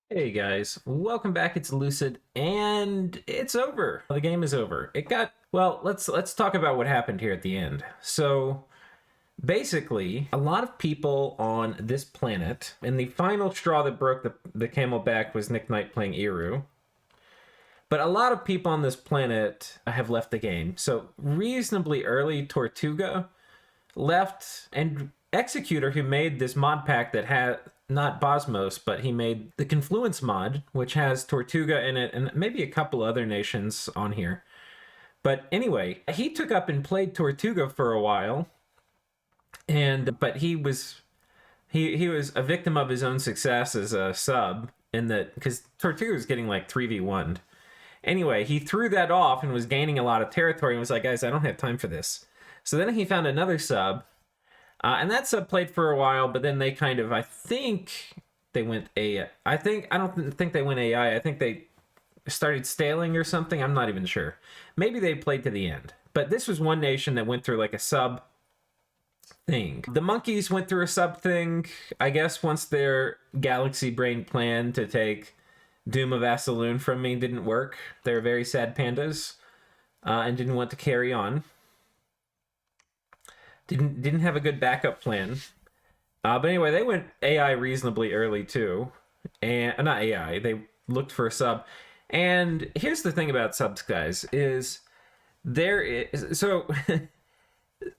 Hey guys, welcome back. It's Lucid, and it's over. The game is over. It got well. Let's talk about what happened here at the end. So basically, a lot of people on this planet, and the final straw that broke the camel back was Nick Knight playing Eru. But a lot of people on this planet have left the game. So reasonably early, Tortuga left, and Executor, who made this mod pack that had not Bosmos, but he made the Confluence mod, which has Tortuga in it and maybe a couple other nations on here. But anyway, he took up and played Tortuga for a while, but he was a victim of his own success as a sub in that because Tortuga was getting like 3v1'd. Anyway, he threw that off and was gaining a lot of territory and was like, guys, I don't have time for this. So then he found another sub, and that sub played for a while, but then they kind of, I think they went AI. I don't think they went AI. I think they started staling or something. I'm not even sure. Maybe they played to the end. But this was one nation that went through like a sub thing. The monkeys went through a sub thing, I guess, once their galaxy brain plan to take Doom of Asaloon from me didn't work. They're very sad pandas, and didn't want to carry on. Didn't have a good backup plan. But anyway, they went AI reasonably early too, and not AI. They looked for a sub. And here's the thing about subs, guys, is there is so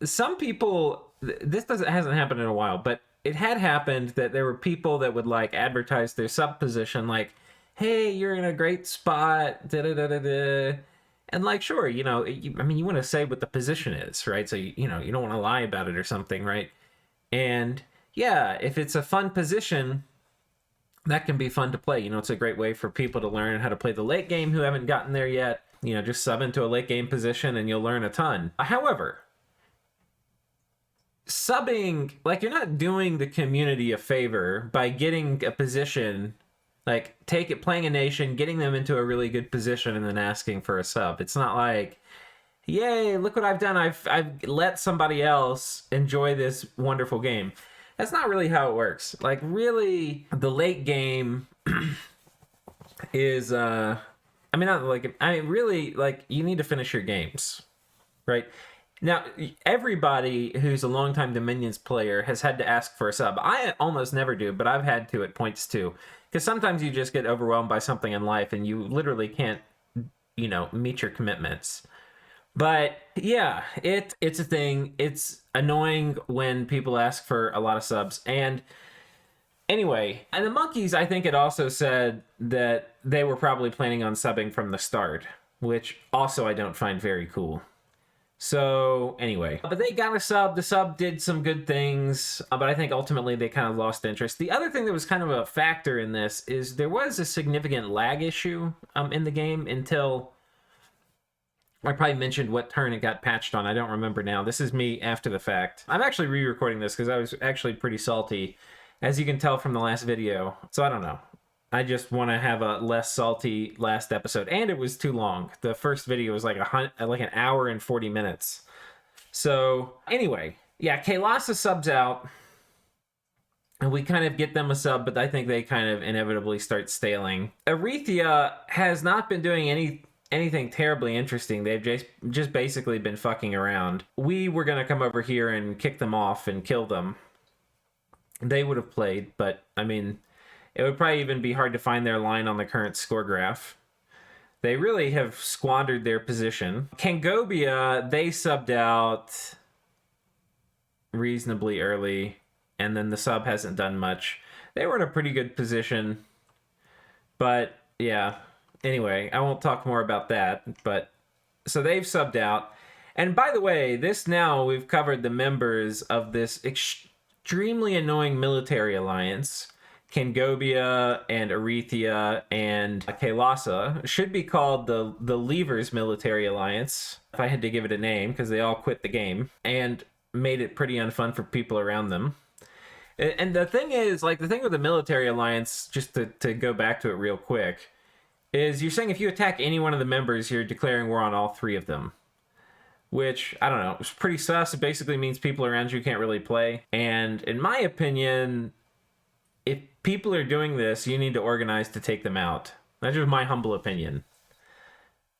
some people. This doesn't hasn't happened in a while, but it had happened that there were people that would like advertise their sub position, like, "Hey, you're in a great spot." Da da da da da. And like, sure, I mean, you want to say what the position is, right? So you don't want to lie about it or something, right? And yeah, if it's a fun position, that can be fun to play. It's a great way for people to learn how to play the late game who haven't gotten there yet. Just sub into a late game position and you'll learn a ton. However, subbing, like, you're not doing the community a favor by getting a position, like playing a nation, getting them into a really good position, and then asking for a sub. It's not like, yay, look what I've done. I've let somebody else enjoy this wonderful game. That's not really how it works. Like, really, the late game is really, like, you need to finish your games, right? Now, everybody who's a longtime Dominions player has had to ask for a sub. I almost never do, but I've had to at points too. Because sometimes you just get overwhelmed by something in life and you literally can't, meet your commitments. But yeah, it's a thing. It's annoying when people ask for a lot of subs. And anyway, and the monkeys, I think it also said that they were probably planning on subbing from the start, which also I don't find very cool. So anyway, but they got a sub. The sub did some good things, but I think ultimately they kind of lost interest. The other thing that was kind of a factor in this is there was a significant lag issue in the game until I probably mentioned what turn it got patched on. I don't remember now. This is me after the fact. I'm actually re-recording this because I was actually pretty salty, as you can tell from the last video. So I don't know. I just want to have a less salty last episode, and it was too long. The first video was like an hour and 40 minutes. So anyway, yeah, Kailasa subs out, and we kind of get them a sub, but I think they kind of inevitably start staling. Arethia has not been doing anything terribly interesting. They've just basically been fucking around. We were gonna come over here and kick them off and kill them. They would have played, but I mean, it would probably even be hard to find their line on the current score graph. They really have squandered their position. Kangobia, they subbed out reasonably early, and then the sub hasn't done much. They were in a pretty good position, but yeah. Anyway, I won't talk more about that, but so they've subbed out. And by the way, we've covered the members of this extremely annoying military alliance. Kangobia and Arethia and Kailasa should be called the Leavers Military Alliance, if I had to give it a name, because they all quit the game and made it pretty unfun for people around them. And the thing is, like, the thing with the military alliance, just to go back to it real quick, is you're saying if you attack any one of the members, you're declaring war on all three of them. Which, I don't know, it's pretty sus. It basically means people around you can't really play. And in my opinion, if people are doing this, you need to organize to take them out. That's just my humble opinion.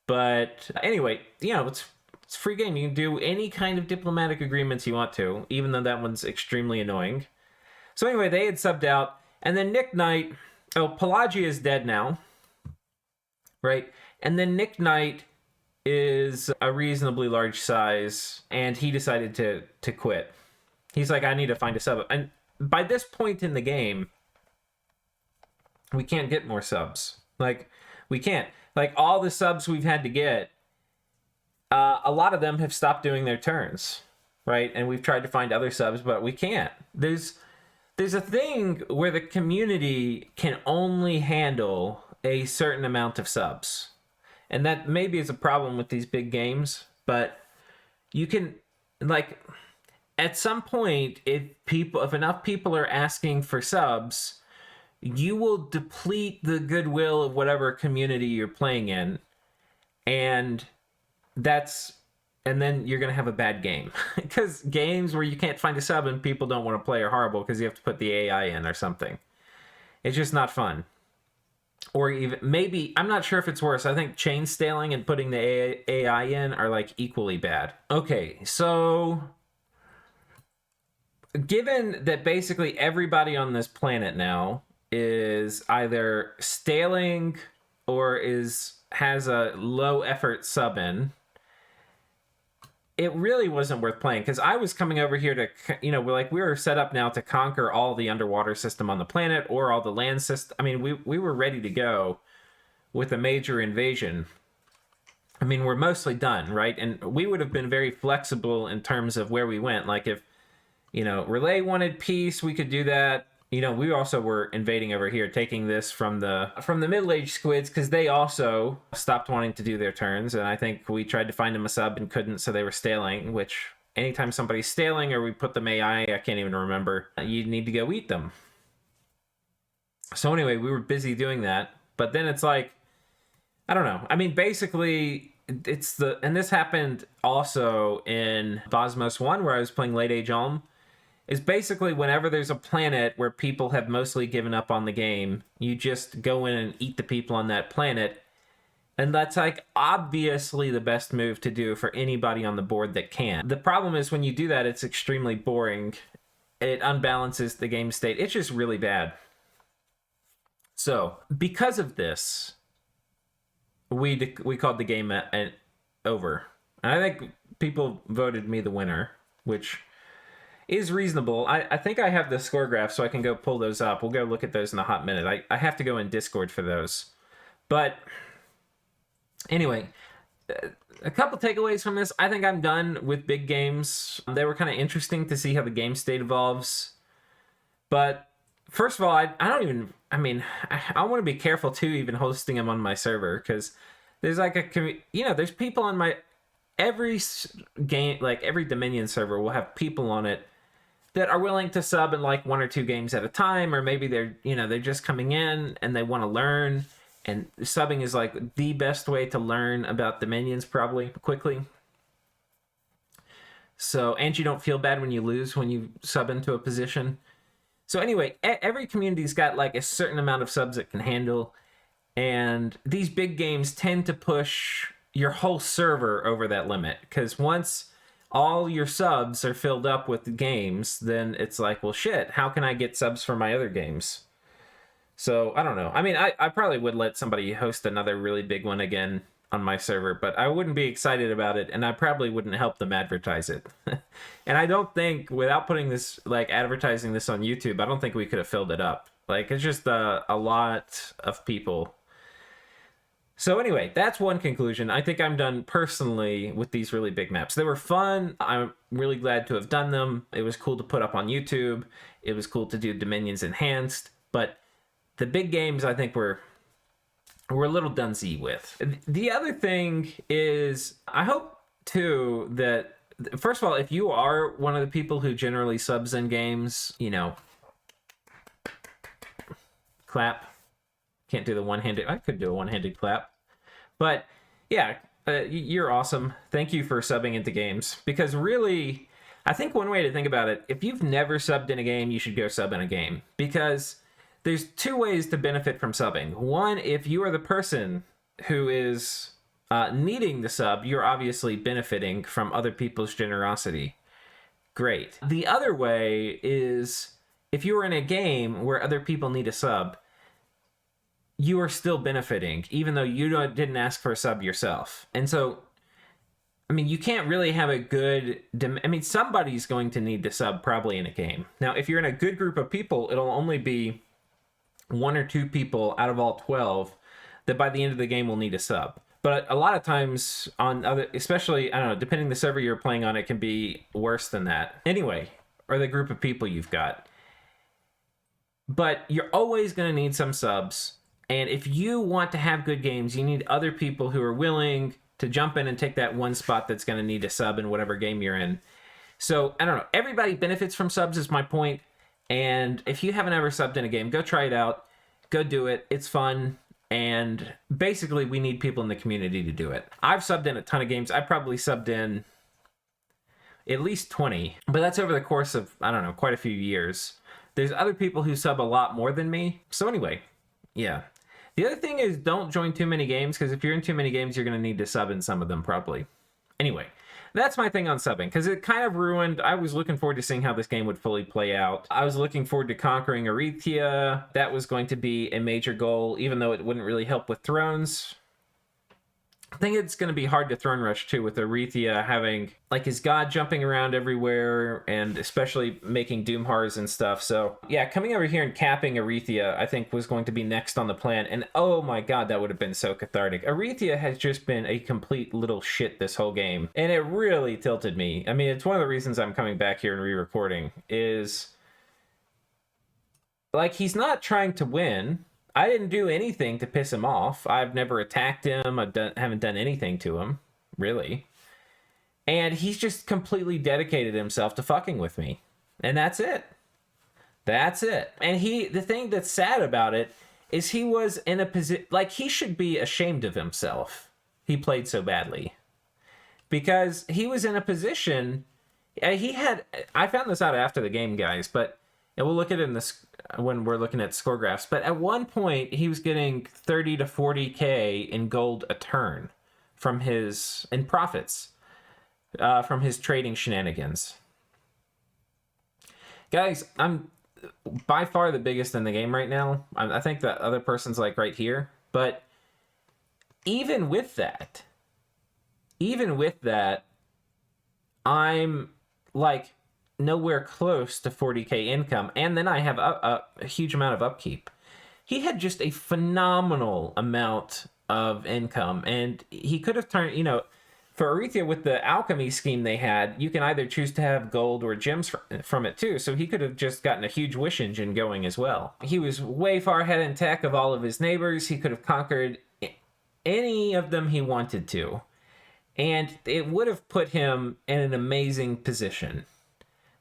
But anyway, it's a free game. You can do any kind of diplomatic agreements you want to, even though that one's extremely annoying. So anyway, they had subbed out. And then Nick Knight... Oh, Pelagia is dead now. Right? And then Nick Knight is a reasonably large size, and he decided to quit. He's like, I need to find a sub. And by this point in the game, we can't get more subs. Like, we can't. Like, all the subs we've had to get, a lot of them have stopped doing their turns, right? And we've tried to find other subs, but we can't. There's a thing where the community can only handle a certain amount of subs. And that maybe is a problem with these big games, but you can, like, at some point, if enough people are asking for subs, you will deplete the goodwill of whatever community you're playing in, and then you're going to have a bad game. Because games where you can't find a sub and people don't want to play are horrible because you have to put the AI in or something. It's just not fun. Or even, maybe, I'm not sure if it's worse. I think chain staling and putting the AI in are like equally bad. Okay, so given that basically everybody on this planet now is either staling or has a low effort sub in, it really wasn't worth playing, because I was coming over here to, we were set up now to conquer all the underwater system on the planet or all the land system. I mean, we were ready to go with a major invasion. I mean, we're mostly done, right? And we would have been very flexible in terms of where we went. Like if, Rlyeh wanted peace, we could do that. We also were invading over here, taking this from the middle-aged squids, because they also stopped wanting to do their turns, and I think we tried to find them a sub and couldn't, so they were staling, which anytime somebody's staling or we put them AI, I can't even remember, you need to go eat them. So anyway, we were busy doing that, but then it's like, I don't know. I mean, basically, and this happened also in Bosmos 1, where I was playing Late Age Ulm, is basically whenever there's a planet where people have mostly given up on the game, you just go in and eat the people on that planet. And that's like obviously the best move to do for anybody on the board that can. The problem is when you do that, it's extremely boring. It unbalances the game state. It's just really bad. So because of this, we called the game over. And I think people voted me the winner, which is reasonable. I think I have the score graph, so I can go pull those up. We'll go look at those in a hot minute. I have to go in Discord for those. But anyway, a couple takeaways from this. I think I'm done with big games. They were kind of interesting to see how the game state evolves. But first of all, I want to be careful too, even hosting them on my server, because there's like there's people on my, every game, like every Dominion server will have people on it that are willing to sub in like 1 or 2 games at a time, or maybe they're just coming in and they want to learn, and subbing is like the best way to learn about Dominions probably quickly. So, and you don't feel bad when you lose when you sub into a position. So anyway, every community's got like a certain amount of subs it can handle, and these big games tend to push your whole server over that limit, because once all your subs are filled up with the games, then it's like, well, shit, how can I get subs for my other games? So, I don't know. I mean, I probably would let somebody host another really big one again on my server, but I wouldn't be excited about it, and I probably wouldn't help them advertise it. And I don't think, without putting this, like, advertising this on YouTube, I don't think we could have filled it up. Like, it's just a lot of people. So anyway, that's one conclusion. I think I'm done personally with these really big maps. They were fun. I'm really glad to have done them. It was cool to put up on YouTube. It was cool to do Dominions Enhanced. But the big games, I think, we're a little dunsy with. The other thing is, I hope, too, that, first of all, if you are one of the people who generally subs in games, clap. Can't do the one-handed. I could do a one-handed clap. But, yeah, you're awesome. Thank you for subbing into games. Because really, I think one way to think about it, if you've never subbed in a game, you should go sub in a game. Because there's two ways to benefit from subbing. One, if you are the person who is needing the sub, you're obviously benefiting from other people's generosity. Great. The other way is if you are in a game where other people need a sub, you are still benefiting, even though you didn't ask for a sub yourself. And so, I mean, you can't really have a good... I mean, somebody's going to need the sub probably in a game. Now, if you're in a good group of people, it'll only be 1 or 2 people out of all 12 that by the end of the game will need a sub. But a lot of times on other, especially, I don't know, depending on the server you're playing on, it can be worse than that. Anyway, or the group of people you've got. But you're always going to need some subs. And if you want to have good games, you need other people who are willing to jump in and take that one spot that's going to need a sub in whatever game you're in. So, I don't know. Everybody benefits from subs is my point. And if you haven't ever subbed in a game, go try it out. Go do it. It's fun. And basically, we need people in the community to do it. I've subbed in a ton of games. I probably subbed in at least 20. But that's over the course of, I don't know, quite a few years. There's other people who sub a lot more than me. So anyway, yeah. The other thing is don't join too many games, because if you're in too many games, you're going to need to sub in some of them probably. Anyway, that's my thing on subbing, because it kind of ruined... I was looking forward to seeing how this game would fully play out. I was looking forward to conquering Arethia. That was going to be a major goal, even though it wouldn't really help with thrones. I think it's going to be hard to throne rush, too, with Arethia having, like, his god jumping around everywhere, and especially making Doomhars and stuff. So, yeah, coming over here and capping Arethia, I think, was going to be next on the plan. And, oh my god, that would have been so cathartic. Arethia has just been a complete little shit this whole game. And it really tilted me. I mean, it's one of the reasons I'm coming back here and re-recording, is... like, he's not trying to win. I didn't do anything to piss him off. I've never attacked him. Haven't done anything to him, really. And he's just completely dedicated himself to fucking with me. And that's it. That's it. And the thing that's sad about it is he was in a position... like, he should be ashamed of himself. He played so badly. Because he was in a position... he had... I found this out after the game, guys, but... and we'll look at it in this when we're looking at score graphs. But at one point, he was getting 30 to 40k in gold a turn from his in profits from his trading shenanigans. Guys, I'm by far the biggest in the game right now. I think the other person's like right here. But even with that, I'm like nowhere close to 40k income, and then I have a huge amount of upkeep. He had just a phenomenal amount of income, and he could have turned, you know, for Arethia with the alchemy scheme they had, you can either choose to have gold or gems from it too, so he could have just gotten a huge wish engine going as well. He was way far ahead in tech of all of his neighbors. He could have conquered any of them he wanted to, and it would have put him in an amazing position.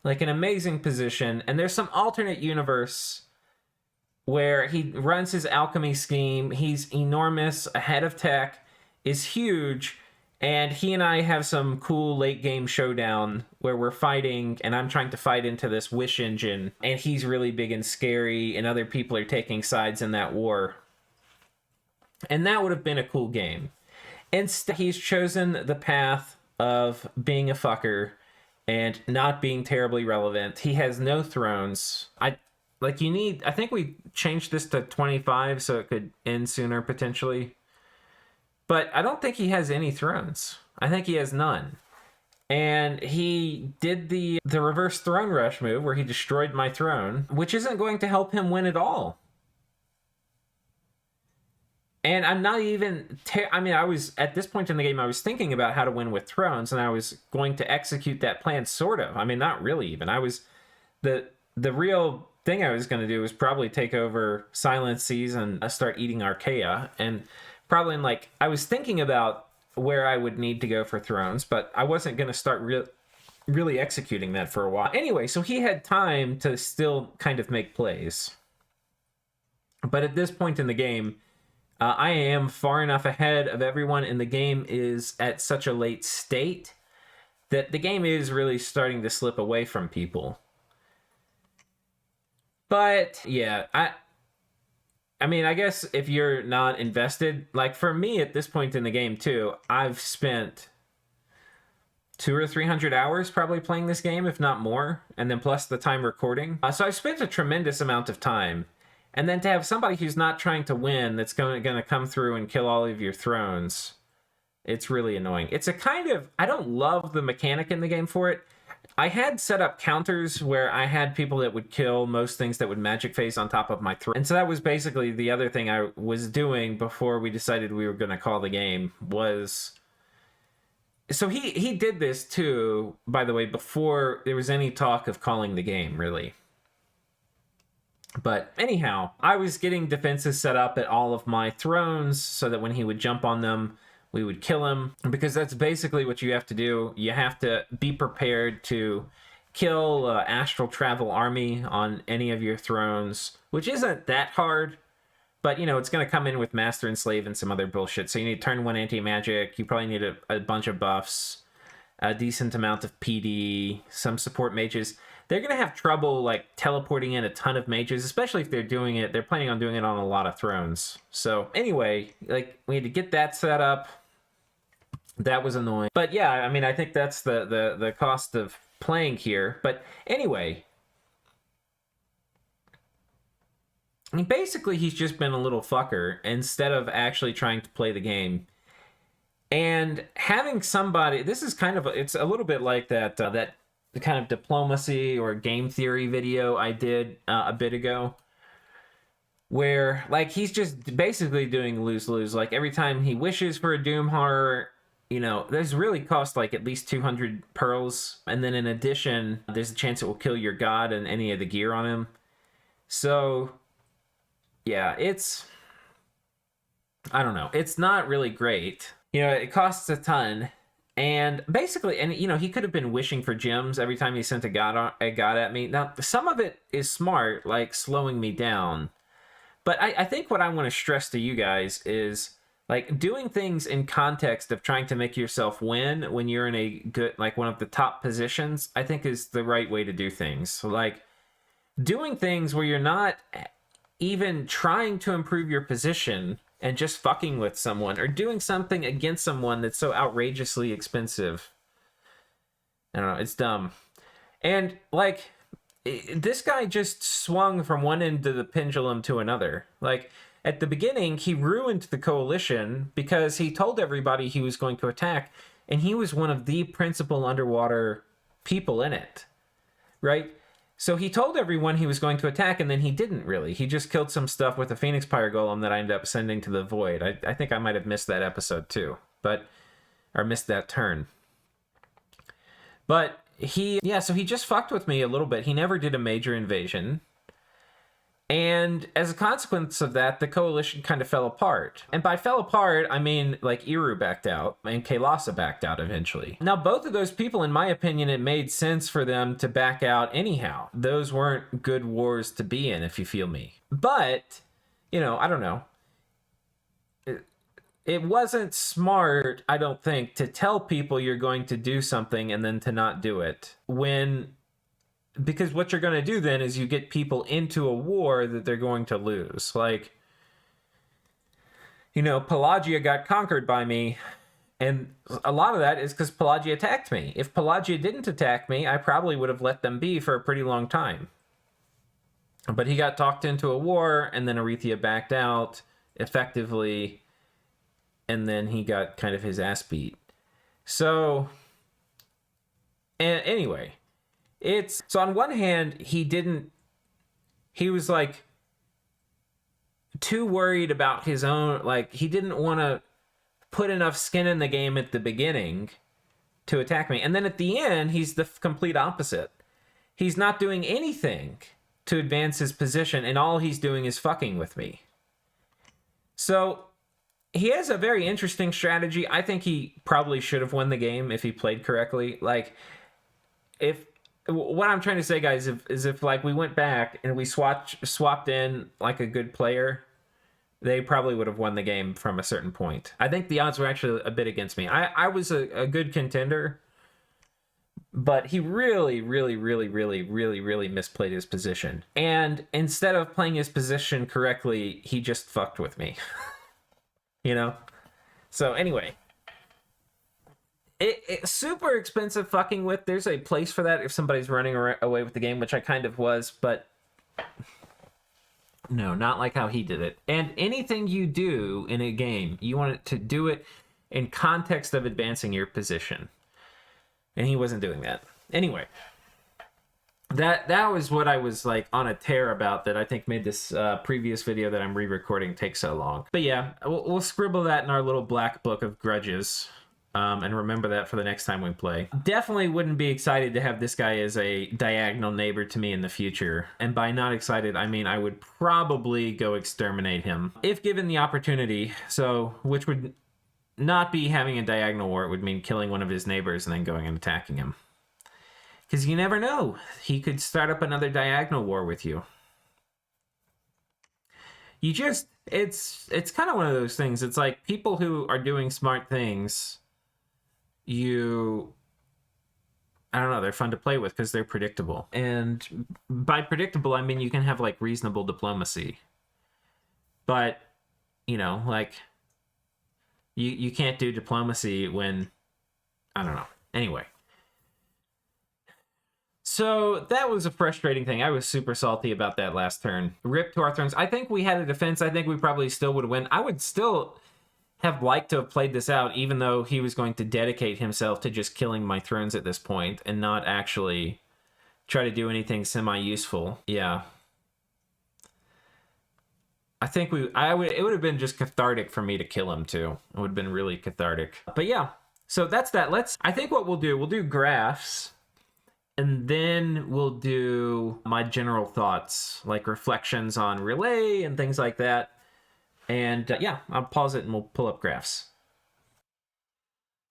Like an amazing position. And there's some alternate universe where he runs his alchemy scheme. He's enormous, ahead of tech, is huge, and he and I have some cool late game showdown where we're fighting, and I'm trying to fight into this wish engine, and he's really big and scary, and other people are taking sides in that war. And that would have been a cool game. Instead, he's chosen the path of being a fucker and not being terribly relevant. He has no thrones. I think we changed this to 25 so it could end sooner, potentially. But I don't think he has any thrones. I think he has none. And he did the reverse throne rush move where he destroyed my throne, which isn't going to help him win at all. And I'm not even... I was... at this point in the game, I was thinking about how to win with thrones, and I was going to execute that plan, sort of. I mean, not really, even. I was... The real thing I was going to do was probably take over Silent Seas and start eating Archaea. And probably, I was thinking about where I would need to go for thrones, but I wasn't going to start really executing that for a while. Anyway, so he had time to still kind of make plays. But at this point in the game... I am far enough ahead of everyone, and the game is at such a late state that the game is really starting to slip away from people. But, yeah, I mean, I guess if you're not invested, like for me at this point in the game too, I've spent 200 or 300 hours probably playing this game, if not more, and then plus the time recording. So I've spent a tremendous amount of time. And then to have somebody who's not trying to win that's going to come through and kill all of your thrones, it's really annoying. It's a kind of, I don't love the mechanic in the game for it. I had set up counters where I had people that would kill most things that would magic phase on top of my throne. And so that was basically the other thing I was doing before we decided we were going to call the game was... So he did this too, by the way, before there was any talk of calling the game, really. But anyhow, I was getting defenses set up at all of my thrones so that when he would jump on them, we would kill him. Because that's basically what you have to do. You have to be prepared to kill astral travel army on any of your thrones, which isn't that hard. But, you know, it's going to come in with master and slave and some other bullshit. So you need turn 1 anti-magic. You probably need a bunch of buffs, a decent amount of PD, some support mages. They're going to have trouble, like, teleporting in a ton of mages, especially if they're planning on doing it on a lot of thrones. So, anyway, like, we had to get that set up. That was annoying. But, yeah, I mean, I think that's the cost of playing here. But, anyway, I mean, basically, he's just been a little fucker instead of actually trying to play the game. And having somebody... This is kind of... It's a little bit like that the kind of diplomacy or game theory video I did a bit ago, where like he's just basically doing lose-lose. Like every time he wishes for a Doom Horror, you know, there's really cost like at least 200 pearls, and then in addition, there's a chance it will kill your god and any of the gear on him. So yeah, I don't know, it's not really great. You know, it costs a ton. And basically, and you know, he could have been wishing for gems every time he sent a god at me. Now, some of it is smart, like slowing me down. But I think what I want to stress to you guys is like doing things in context of trying to make yourself win when you're in a good, like one of the top positions, I think is the right way to do things. So like doing things where you're not even trying to improve your position and just fucking with someone or doing something against someone that's so outrageously expensive. I don't know, it's dumb. And like this guy just swung from one end of the pendulum to another. Like at the beginning, he ruined the coalition because he told everybody he was going to attack, and he was one of the principal underwater people in it, right? So he told everyone he was going to attack, and then he didn't really. He just killed some stuff with a Phoenix Pyre Golem that I ended up sending to the Void. I think I might have missed that episode too, or missed that turn. But so he just fucked with me a little bit. He never did a major invasion. And as a consequence of that, the coalition kind of fell apart. And by fell apart, I mean like Eru backed out and Kaelasa backed out eventually. Now, both of those people, in my opinion, it made sense for them to back out anyhow. Those weren't good wars to be in, if you feel me. But, you know, I don't know. It wasn't smart, I don't think, to tell people you're going to do something and then to not do it. Because what you're going to do then is you get people into a war that they're going to lose. Like, you know, Pelagia got conquered by me, and a lot of that is because Pelagia attacked me. If Pelagia didn't attack me, I probably would have let them be for a pretty long time. But he got talked into a war, and then Arethia backed out effectively, and then he got kind of his ass beat. So, anyway... So on one hand, he was like too worried about his own, like he didn't want to put enough skin in the game at the beginning to attack me. And then at the end, he's the complete opposite. He's not doing anything to advance his position, and all he's doing is fucking with me. So he has a very interesting strategy. I think he probably should have won the game if he played correctly. Like, what I'm trying to say, guys, is if like we went back and we swapped in like a good player, they probably would have won the game from a certain point. I think the odds were actually a bit against me. I was a good contender, but he really, really, really, really, really, really misplayed his position. And instead of playing his position correctly, he just fucked with me. You know? So anyway, it's super expensive fucking with. There's a place for that if somebody's running away with the game, which I kind of was, but no, not like how he did it. And anything you do in a game, you want it to do it in context of advancing your position. And he wasn't doing that. Anyway, that was what I was like on a tear about, that I think made this previous video that I'm re-recording take so long. But yeah, we'll scribble that in our little black book of grudges. And remember that for the next time we play. Definitely wouldn't be excited to have this guy as a diagonal neighbor to me in the future. And by not excited, I mean I would probably go exterminate him if given the opportunity. So, which would not be having a diagonal war. It would mean killing one of his neighbors and then going and attacking him. Because you never know. He could start up another diagonal war with you. You just, it's kind of one of those things. It's like people who are doing smart things, I don't know, they're fun to play with because they're predictable. And by predictable, I mean you can have like reasonable diplomacy. But, you know, like you can't do diplomacy when, I don't know. Anyway. So that was a frustrating thing. I was super salty about that last turn. Rip to our thrones. I think we had a defense. I think we probably still would win. I would still have liked to have played this out, even though he was going to dedicate himself to just killing my thrones at this point and not actually try to do anything semi-useful. Yeah. I think it would have been just cathartic for me to kill him too. It would have been really cathartic. But yeah, so that's that. I think what we'll do graphs, and then we'll do my general thoughts, like reflections on Rlyeh and things like that. And yeah, I'll pause it and we'll pull up graphs.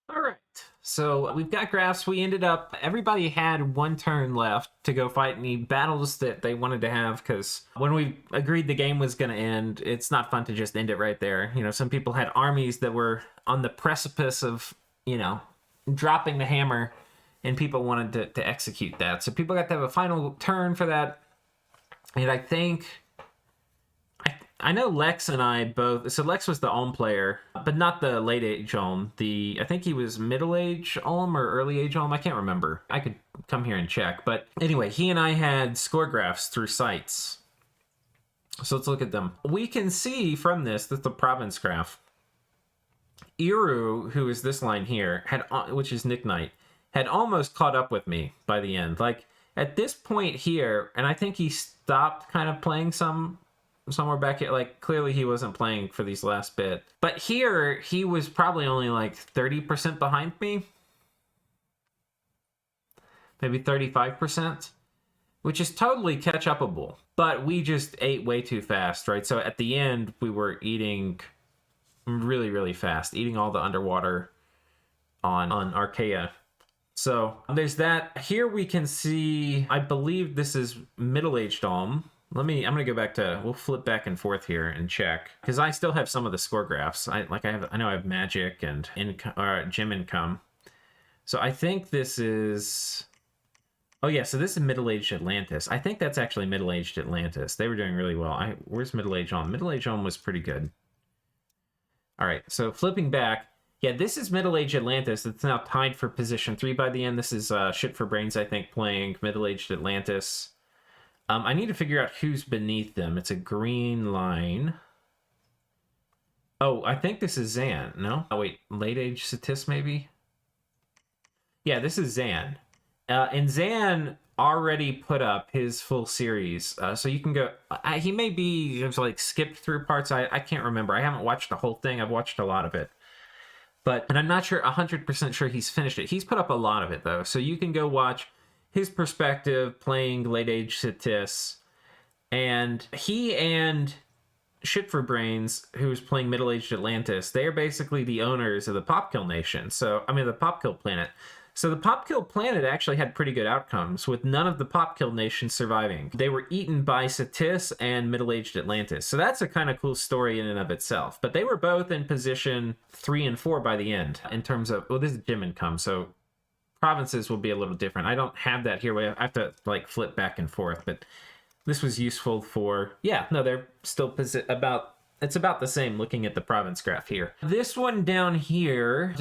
All right, so we've got graphs. We ended up, everybody had one turn left to go fight any battles that they wanted to have, because when we agreed the game was going to end, it's not fun to just end it right there. You know, some people had armies that were on the precipice of, you know, dropping the hammer, and people wanted to execute that. So people got to have a final turn for that. And I think, I know Lex and I both, so Lex was the Ulm player, but not the late age Ulm. I think he was middle age Ulm or early age Ulm. I can't remember. I could come here and check. But anyway, he and I had score graphs through sites. So let's look at them. We can see from this that the province graph, Iru, who is this line here, which is Nick Knight, had almost caught up with me by the end. Like at this point here, and I think he stopped kind of playing somewhere back here. Like clearly he wasn't playing for these last bit. But here he was probably only like 30% behind me. Maybe 35%, which is totally catch-upable. But we just ate way too fast, right? So at the end we were eating really, really fast, eating all the underwater on Arethia. So there's that. Here we can see, I believe this is middle-aged Ulm. I'm gonna go back to, we'll flip back and forth here and check, because I still have some of the score graphs. I know I have magic and gym income. So I think this is, oh yeah, so this is middle-aged Atlantis. I think that's actually middle-aged Atlantis. They were doing really well. Where's middle-aged Ulm? Middle-aged Ulm was pretty good. All right, so flipping back, yeah, this is middle-aged Atlantis. It's now tied for position 3 by the end. This is Shit for Brains, I think, playing middle-aged Atlantis. I need to figure out who's beneath them. It's a green line. Oh, I think this is Zan. No? Oh, wait. Late-age Satis, maybe? Yeah, this is Zan. And Zan already put up his full series. So you can go... he may be like skipped through parts. I can't remember. I haven't watched the whole thing. I've watched a lot of it. And I'm not sure, 100% sure he's finished it. He's put up a lot of it, though. So you can go watch his perspective playing late-age Satis. And he and Shit for Brains, who's playing middle-aged Atlantis, they are basically the owners of the Popkill Nation. So, I mean, the Popkill Planet. So the Popkill Planet actually had pretty good outcomes, with none of the Popkill Nations surviving. They were eaten by Satis and middle-aged Atlantis. So that's a kind of cool story in and of itself. But they were both in position 3 and 4 by the end, in terms of, well, this is gym income, so provinces will be a little different. I don't have that here. I have to like flip back and forth, but this was useful for, yeah, no, they're still about, it's about the same looking at the province graph here. This one down here,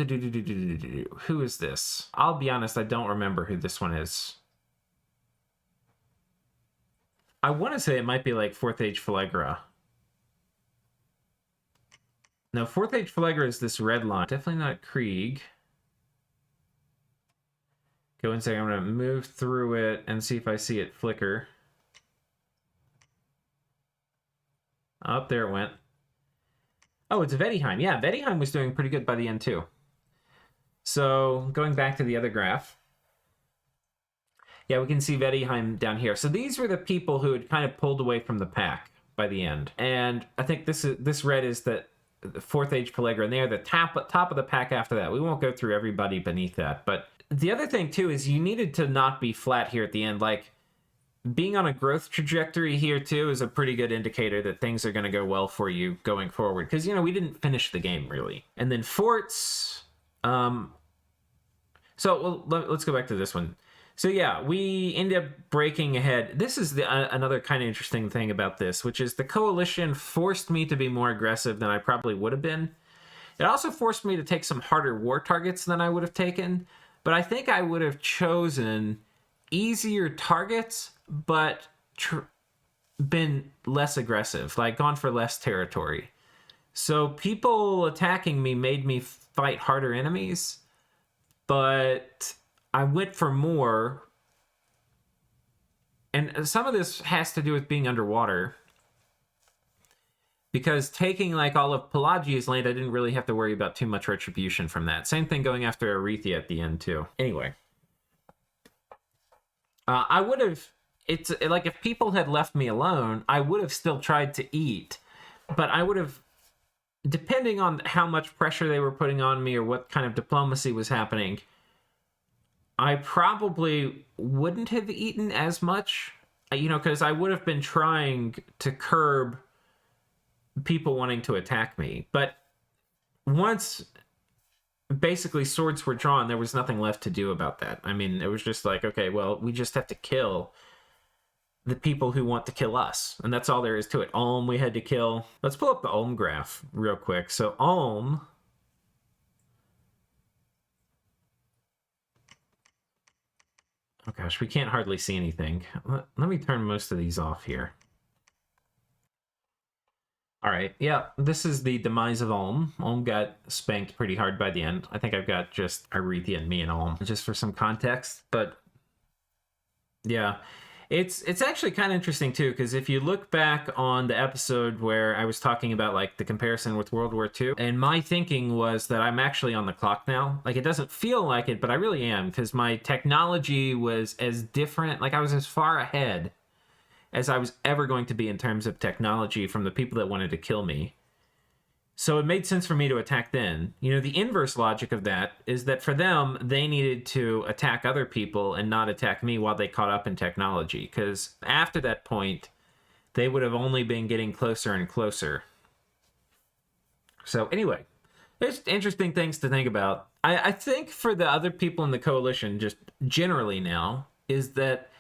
who is this? I'll be honest, I don't remember who this one is. I want to say it might be like 4th Age Phlegra. No, 4th Age Phlegra is this red line. Definitely not Krieg. Go and say I'm going to move through it and see if I see it flicker. Up there it went. Oh, it's Vedheim. Yeah, Vedheim was doing pretty good by the end too. So going back to the other graph. Yeah, we can see Vedheim down here. So these were the people who had kind of pulled away from the pack by the end. And I think this red is the 4th Age Phlegra, and they're the top of the pack after that. We won't go through everybody beneath that. But the other thing too is you needed to not be flat here at the end. Like, being on a growth trajectory here too is a pretty good indicator that things are going to go well for you going forward. Because, you know, we didn't finish the game really. And then forts. Let's go back to this one. So yeah, we ended up breaking ahead. This is another kind of interesting thing about this, which is the coalition forced me to be more aggressive than I probably would have been. It also forced me to take some harder war targets than I would have taken. But I think I would have chosen easier targets, but been less aggressive, like gone for less territory. So people attacking me made me fight harder enemies, but I went for more. And some of this has to do with being underwater, because taking like all of Pelagia's land, I didn't really have to worry about too much retribution from that. Same thing going after Arethia at the end too. Anyway. I would have, it's like if people had left me alone, I would have still tried to eat, but I would have, depending on how much pressure they were putting on me or what kind of diplomacy was happening, I probably wouldn't have eaten as much, you know, because I would have been trying to curb people wanting to attack me. But once basically swords were drawn, there was nothing left to do about that. I mean, it was just like, okay, well, we just have to kill the people who want to kill us, and that's all there is to it. Ulm we had to kill. Let's pull up the Ulm graph real quick. So Ulm, oh gosh, we can't hardly see anything. Let me turn most of these off here. All right, yeah, this is the demise of Ulm. Ulm got spanked pretty hard by the end. I think I've got just Arethia and me and Ulm, just for some context. But yeah, it's actually kind of interesting too, because if you look back on the episode where I was talking about like the comparison with World War II, and my thinking was that I'm actually on the clock now. Like, it doesn't feel like it, but I really am, because my technology was as different. Like, I was as far ahead as I was ever going to be in terms of technology from the people that wanted to kill me. So it made sense for me to attack then. You know, the inverse logic of that is that for them, they needed to attack other people and not attack me while they caught up in technology. Because after that point, they would have only been getting closer and closer. So anyway, there's interesting things to think about. I think for the other people in the coalition, just generally now, is that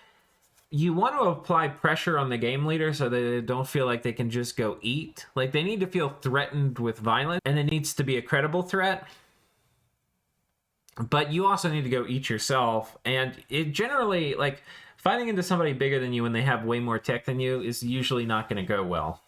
you want to apply pressure on the game leader so that they don't feel like they can just go eat. Like, they need to feel threatened with violence, and it needs to be a credible threat. But you also need to go eat yourself. And it generally, like, fighting into somebody bigger than you when they have way more tech than you is usually not going to go well.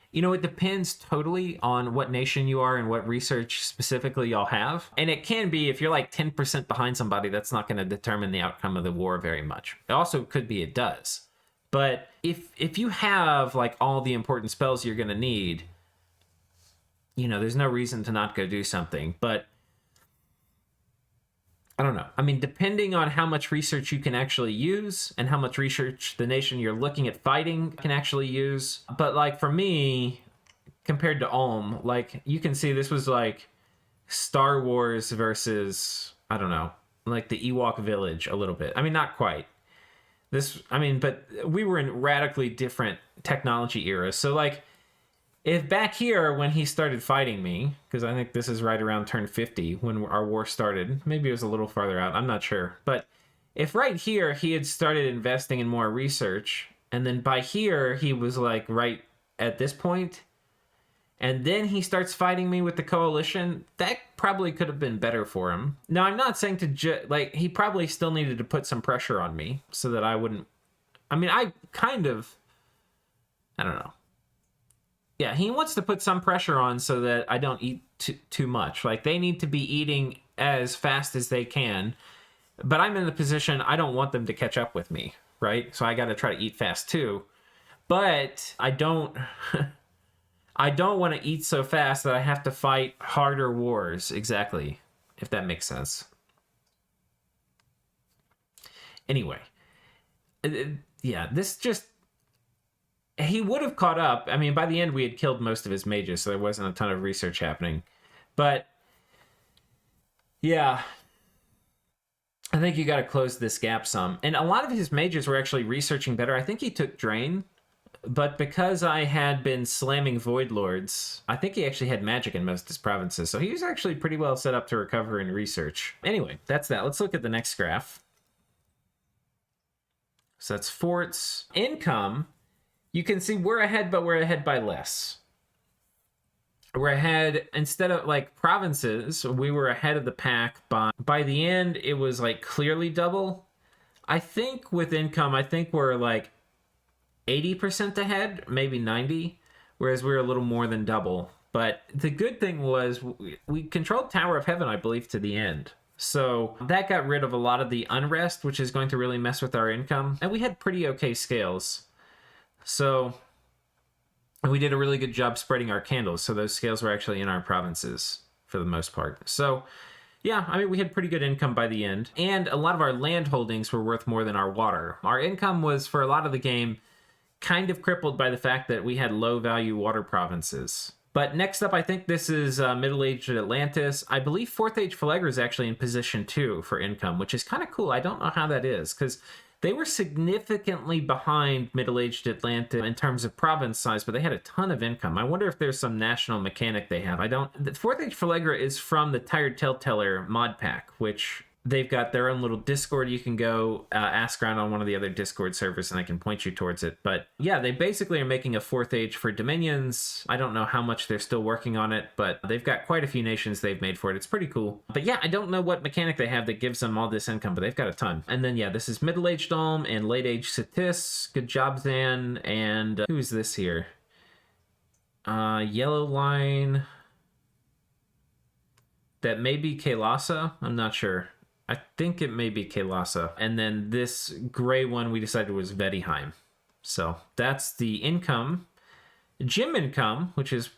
You know, it depends totally on what nation you are and what research specifically y'all have. And it can be, if you're like 10% behind somebody, that's not going to determine the outcome of the war very much. It also could be it does. But if you have like all the important spells you're going to need, you know, there's no reason to not go do something. But I don't know. I mean, depending on how much research you can actually use and how much research the nation you're looking at fighting can actually use. But like for me, compared to Ulm, like you can see this was like Star Wars versus, I don't know, like the Ewok village a little bit. I mean, not quite. But we were in radically different technology eras. So like, if back here when he started fighting me, because I think this is right around turn 50 when our war started, maybe it was a little farther out, I'm not sure, but if right here he had started investing in more research, and then by here he was like right at this point, and then he starts fighting me with the coalition, that probably could have been better for him. Now, I'm not saying to like, he probably still needed to put some pressure on me so that I wouldn't, I mean, I don't know. Yeah, he wants to put some pressure on so that I don't eat too much. Like, they need to be eating as fast as they can, but I'm in the position I don't want them to catch up with me, right? So I got to try to eat fast too. But I don't I don't want to eat so fast that I have to fight harder wars. Exactly, if that makes sense. Anyway, yeah, this just, he would have caught up. I mean, by the end, we had killed most of his mages, so there wasn't a ton of research happening. But, yeah, I think you got to close this gap some. And a lot of his mages were actually researching better. I think he took Drain, but because I had been slamming Void Lords, I think he actually had magic in most of his provinces, so he was actually pretty well set up to recover in research. Anyway, that's that. Let's look at the next graph. So that's forts. Income. You can see we're ahead, but we're ahead by less. We're ahead, instead of like provinces, we were ahead of the pack by the end, it was like clearly double. I think with income, I think we're like 80% ahead, maybe 90, whereas we're a little more than double. But the good thing was we controlled Tower of Heaven, I believe, to the end. So that got rid of a lot of the unrest, which is going to really mess with our income. And we had pretty okay scales. So we did a really good job spreading our candles. So those scales were actually in our provinces for the most part. So yeah, I mean, we had pretty good income by the end. And a lot of our land holdings were worth more than our water. Our income was, for a lot of the game, kind of crippled by the fact that we had low value water provinces. But next up, I think this is Middle-Aged Atlantis. I believe 4th Age Phlegra is actually in position 2 for income, which is kind of cool. I don't know how that is, because they were significantly behind Middle-Aged Atlantis in terms of province size, but they had a ton of income. I wonder if there's some national mechanic they have. The 4th Age Phlegra is from the Tired Tellteller mod pack, which they've got their own little Discord. You can go ask around on one of the other Discord servers and I can point you towards it. But yeah, they basically are making a 4th Age for Dominions. I don't know how much they're still working on it, but they've got quite a few nations they've made for it. It's pretty cool. But yeah, I don't know what mechanic they have that gives them all this income, but they've got a ton. And then yeah, this is Middle-Aged Ulm and Late-Age Satis. Good job, Zan. And who is this here? Yellow line. That may be Kailasa. I'm not sure. I think it may be Kailasa. And then this gray one we decided was Vedheim. So that's the income. Gym income, which is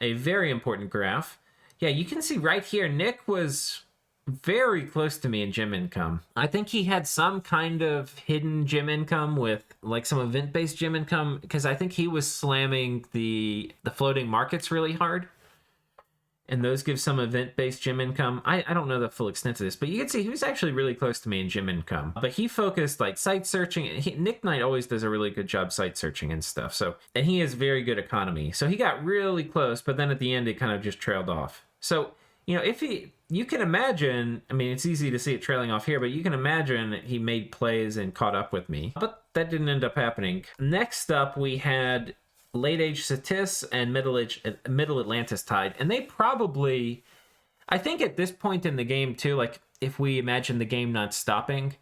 a very important graph. Yeah, you can see right here, Nick was very close to me in gym income. I think he had some kind of hidden gym income with like some event-based gym income, because I think he was slamming the floating markets really hard. And those give some event-based gym income. I don't know the full extent of this, but you can see he was actually really close to me in gym income. But he focused like site searching. Nick Knight always does a really good job site searching and stuff. So, and he has very good economy. So he got really close, but then at the end it kind of just trailed off. So, you know, you can imagine, I mean, it's easy to see it trailing off here, but you can imagine he made plays and caught up with me. But that didn't end up happening. Next up, we had Late-Age Satis and Middle Atlantis Tide. And they probably, I think at this point in the game too, like if we imagine the game not stopping,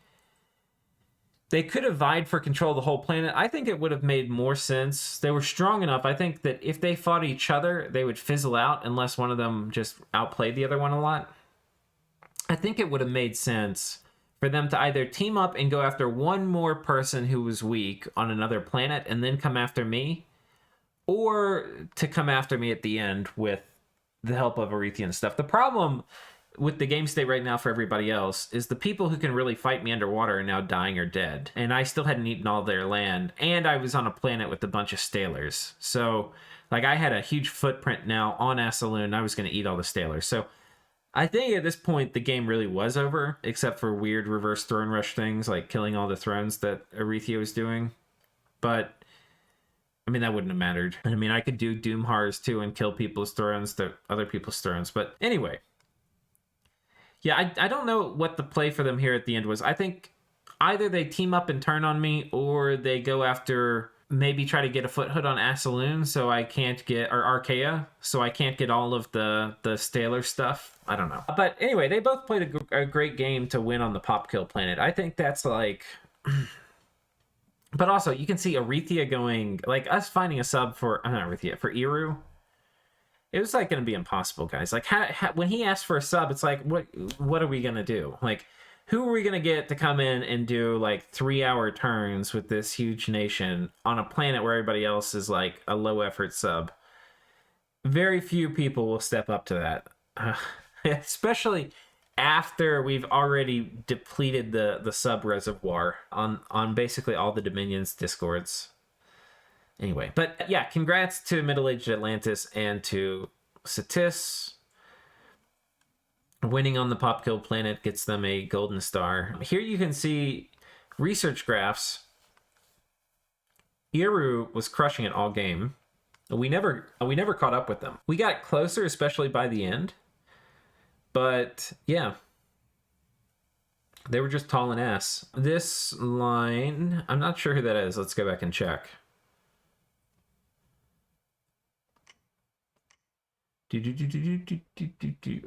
they could have vied for control of the whole planet. I think it would have made more sense. They were strong enough. I think that if they fought each other, they would fizzle out unless one of them just outplayed the other one a lot. I think it would have made sense for them to either team up and go after one more person who was weak on another planet and then come after me, or to come after me at the end with the help of Arethia and stuff. The problem with the game state right now for everybody else is the people who can really fight me underwater are now dying or dead. And I still hadn't eaten all their land. And I was on a planet with a bunch of Stalers. So, like, I had a huge footprint now on Asaloon. I was going to eat all the Stalers. So, I think at this point, the game really was over, except for weird reverse throne rush things, like killing all the thrones that Arethia was doing. But I mean, that wouldn't have mattered. I mean, I could do Doomhars too and kill people's thrones, other people's thrones. But anyway, yeah, I don't know what the play for them here at the end was. I think either they team up and turn on me, or they go after, maybe try to get a foothold on Asaloon so I can't get, or Archaea, so I can't get all of the Staler stuff. I don't know. But anyway, they both played a great game to win on the pop kill planet. I think that's like... But also, you can see Arethia going, like, us finding a sub for, not Arethia, for Eru. It was, like, going to be impossible, guys. Like, when he asked for a sub, it's like, what are we going to do? Like, who are we going to get to come in and do, like, 3-hour turns with this huge nation on a planet where everybody else is, like, a low-effort sub? Very few people will step up to that. Especially after we've already depleted the sub reservoir on basically all the Dominion's discords. Anyway, but yeah, congrats to Middle-Aged Atlantis and to Satis. Winning on the pop kill planet gets them a golden star. Here you can see research graphs. Eru was crushing it all game. We never caught up with them. We got closer, especially by the end. But yeah, they were just tall and ass. This line, I'm not sure who that is. Let's go back and check.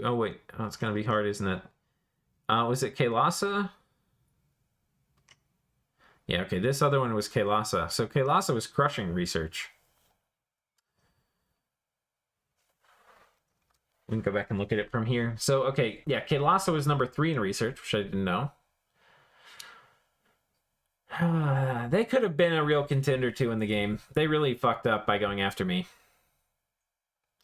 Oh wait, oh, it's gonna be hard, isn't it? Was it Kailasa? Yeah, okay, this other one was Kailasa. So Kailasa was crushing research. We can go back and look at it from here. So, okay, yeah, Kailasa was number 3 in research, which I didn't know. They could have been a real contender, too, in the game. They really fucked up by going after me.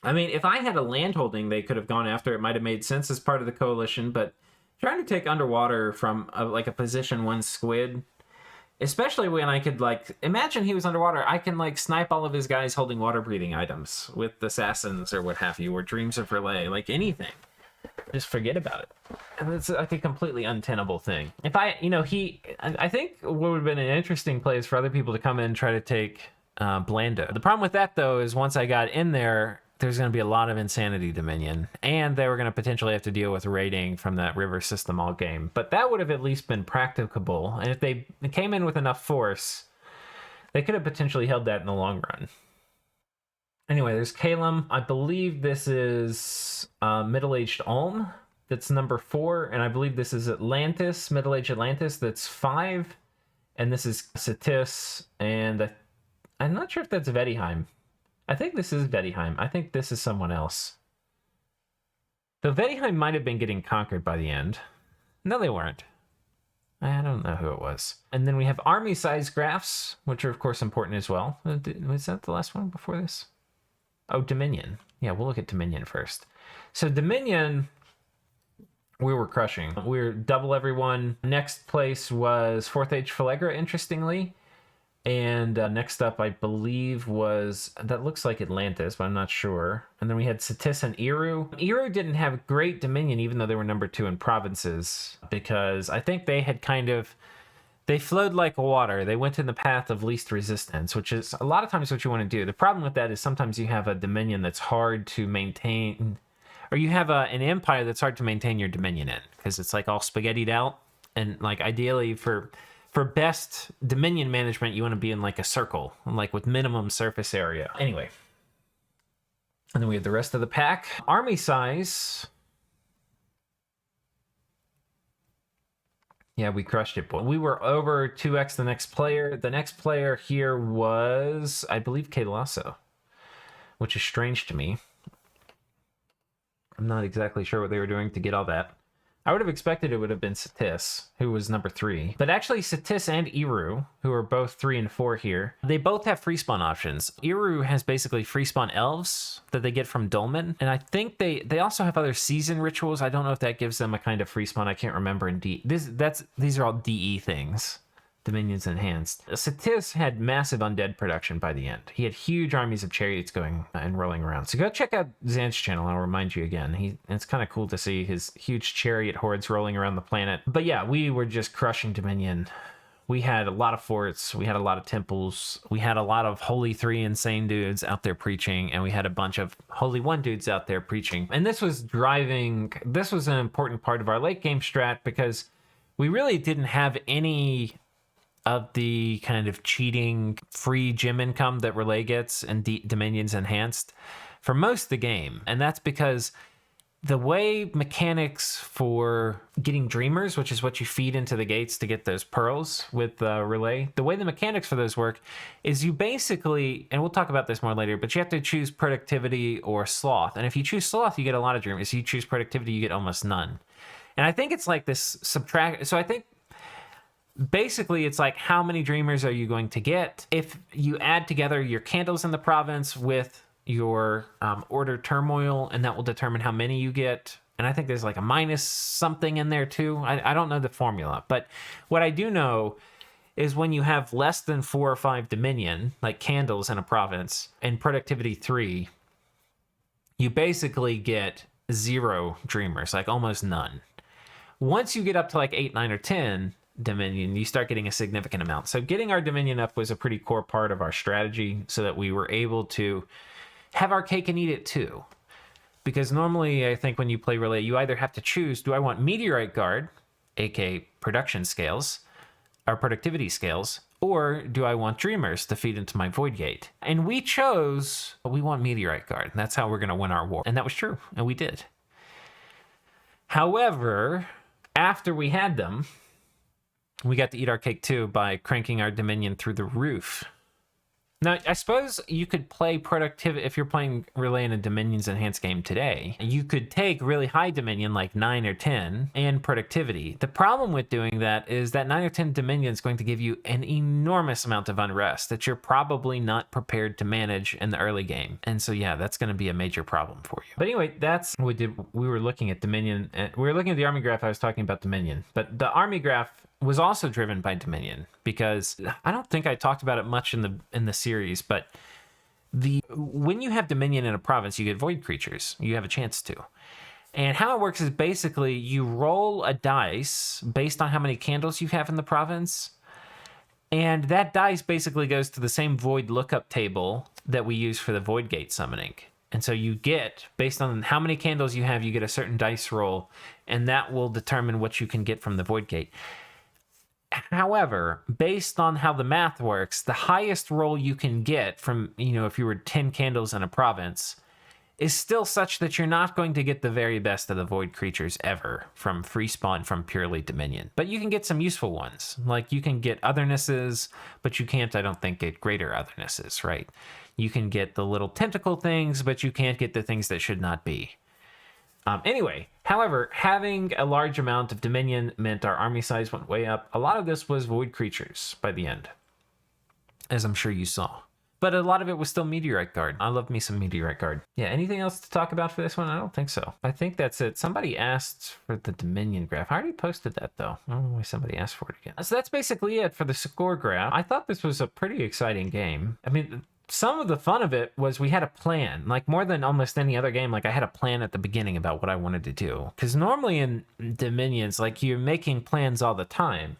I mean, if I had a landholding they could have gone after, it might have made sense as part of the coalition, but trying to take underwater from, like, a position 1 squid... Especially when I could, like, imagine he was underwater. I can, like, snipe all of his guys holding water-breathing items with assassins or what have you, or Dreams of Rlyeh, like anything. Just forget about it. And it's, like, a completely untenable thing. If I, you know, I think what would have been an interesting place for other people to come in and try to take Blanda. The problem with that, though, is once I got in there, there's going to be a lot of Insanity Dominion, and they were going to potentially have to deal with raiding from that river system all game. But that would have at least been practicable, and if they came in with enough force, they could have potentially held that in the long run. Anyway, there's Kalem. I believe this is Middle-Aged Ulm. That's number 4, and I believe this is Atlantis, Middle-Aged Atlantis. That's 5, and this is Satis, and I'm not sure if that's Vedheim. I think this is Vedheim. I think this is someone else. Though Vedheim might have been getting conquered by the end. No, they weren't. I don't know who it was. And then we have army size graphs, which are, of course, important as well. Was that the last one before this? Oh, Dominion. Yeah, we'll look at Dominion first. So Dominion, we were crushing. We were double everyone. Next place was 4th Age Phalegra, interestingly. And next up, I believe, was... That looks like Atlantis, but I'm not sure. And then we had Satis and Eru. Eru didn't have great dominion, even though they were number 2 in provinces. Because I think they had kind of... They flowed like water. They went in the path of least resistance, which is a lot of times what you want to do. The problem with that is sometimes you have a dominion that's hard to maintain... Or you have an empire that's hard to maintain your dominion in. Because it's like all spaghettied out. And like ideally for best dominion management, you want to be in like a circle, like with minimum surface area. Anyway. And then we have the rest of the pack. Army size. Yeah, we crushed it, boy. We were over 2x the next player. The next player here was, I believe, Kailasa, which is strange to me. I'm not exactly sure what they were doing to get all that. I would have expected it would have been Satis, who was number 3. But actually, Satis and Eru, who are both 3 and 4 here, they both have free spawn options. Eru has basically free spawn elves that they get from Dolmen. And I think they also have other season rituals. I don't know if that gives them a kind of free spawn. I can't remember in D. These are all DE things. Dominions Enhanced. Satis had massive undead production by the end. He had huge armies of chariots going and rolling around. So go check out Xanth's channel. I'll remind you again. It's kind of cool to see his huge chariot hordes rolling around the planet. But yeah, we were just crushing Dominion We had a lot of forts, we had a lot of temples, we had a lot of Holy 3 insane dudes out there preaching, and we had a bunch of Holy 1 dudes out there preaching. And this was an important part of our late game strat, because we really didn't have any of the kind of cheating free gym income that Rlyeh gets and Dominion's Enhanced for most of the game. And that's because the way mechanics for getting Dreamers, which is what you feed into the gates to get those pearls with Rlyeh, the way the mechanics for those work is you basically, and we'll talk about this more later, but you have to choose productivity or sloth. And if you choose sloth, you get a lot of Dreamers. If you choose productivity, you get almost none. And I think it's like this subtract. So I think basically it's like, how many Dreamers are you going to get? If you add together your candles in the province with your order turmoil, and that will determine how many you get. And I think there's like a minus something in there too. I don't know the formula, but what I do know is when you have less than 4 or 5 Dominion, like candles in a province, and productivity 3, you basically get 0 Dreamers, like almost none. Once you get up to like 8, 9, or 10 Dominion, you start getting a significant amount. So getting our Dominion up was a pretty core part of our strategy, so that we were able to have our cake and eat it too. Because normally, I think when you play Rlyeh, you either have to choose, do I want Meteorite Guard, aka production scales, or productivity scales, or do I want Dreamers to feed into my Void Gate? And we chose, we want Meteorite Guard. And that's how we're going to win our war. And that was true, and we did. However, after we had them, we got to eat our cake too by cranking our Dominion through the roof. Now, I suppose you could play productivity, if you're playing Rlyeh in a Dominion's Enhanced game today, you could take really high Dominion, like 9 or 10, and productivity. The problem with doing that is that 9 or 10 Dominion is going to give you an enormous amount of unrest that you're probably not prepared to manage in the early game. And so, yeah, that's going to be a major problem for you. But anyway, that's what we did. We were looking at Dominion, and we were looking at the army graph. I was talking about Dominion, but the army graph was also driven by Dominion, because I don't think I talked about it much in the series, but when you have Dominion in a province, you get void creatures. You have a chance to. And how it works is basically you roll a dice based on how many candles you have in the province, and that dice basically goes to the same void lookup table that we use for the void gate summoning. And so you get, based on how many candles you have, you get a certain dice roll, and that will determine what you can get from the void gate. However, based on how the math works, the highest roll you can get from, if you were 10 candles in a province, is still such that you're not going to get the very best of the void creatures ever from free spawn from purely Dominion. But you can get some useful ones. Like, you can get othernesses, but you can't, I don't think, get greater othernesses, right? You can get the little tentacle things, but you can't get the things that should not be. Anyway, however, having a large amount of Dominion meant our army size went way up. A lot of this was void creatures by the end, as I'm sure you saw. But a lot of it was still Meteorite Guard. I love me some Meteorite Guard. Yeah, anything else to talk about for this one? I don't think so. I think that's it. Somebody asked for the Dominion graph. I already posted that, though. I don't know why somebody asked for it again. So that's basically it for the score graph. I thought this was a pretty exciting game. I mean, some of the fun of it was we had a plan, like more than almost any other game. Like, I had a plan at the beginning about what I wanted to do. Because normally in Dominions, like, you're making plans all the time,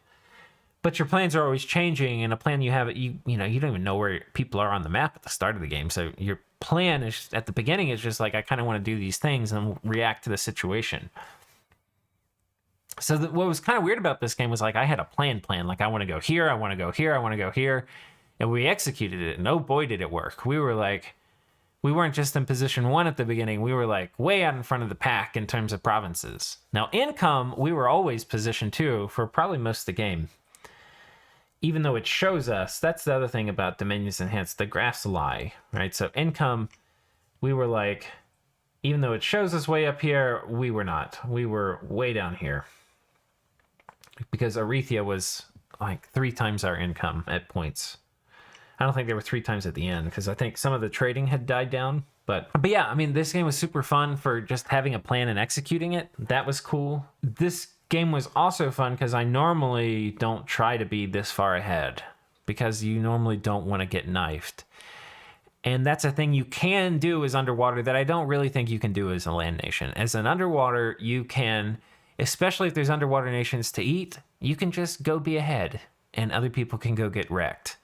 but your plans are always changing. And a plan you have, you don't even know where people are on the map at the start of the game. So your plan is at the beginning is just like, I kind of want to do these things and react to the situation. So what was kind of weird about this game was, like, I had a plan. Like, I want to go here, I want to go here, I want to go here. And we executed it, and oh boy, did it work. We weren't just in position 1 at the beginning. We were like way out in front of the pack in terms of provinces. Now, income, we were always position 2 for probably most of the game. Even though it shows us, that's the other thing about Dominion's Enhanced, the graphs lie, right? So income, we were like, even though it shows us way up here, we were not. We were way down here. Because Arethia was like 3 times our income at points. I don't think they were 3 times at the end, because I think some of the trading had died down. But yeah, I mean, this game was super fun for just having a plan and executing it. That was cool. This game was also fun because I normally don't try to be this far ahead, because you normally don't want to get knifed. And that's a thing you can do as underwater that I don't really think you can do as a land nation. As an underwater, you can, especially if there's underwater nations to eat, you can just go be ahead. and other people can go get wrecked.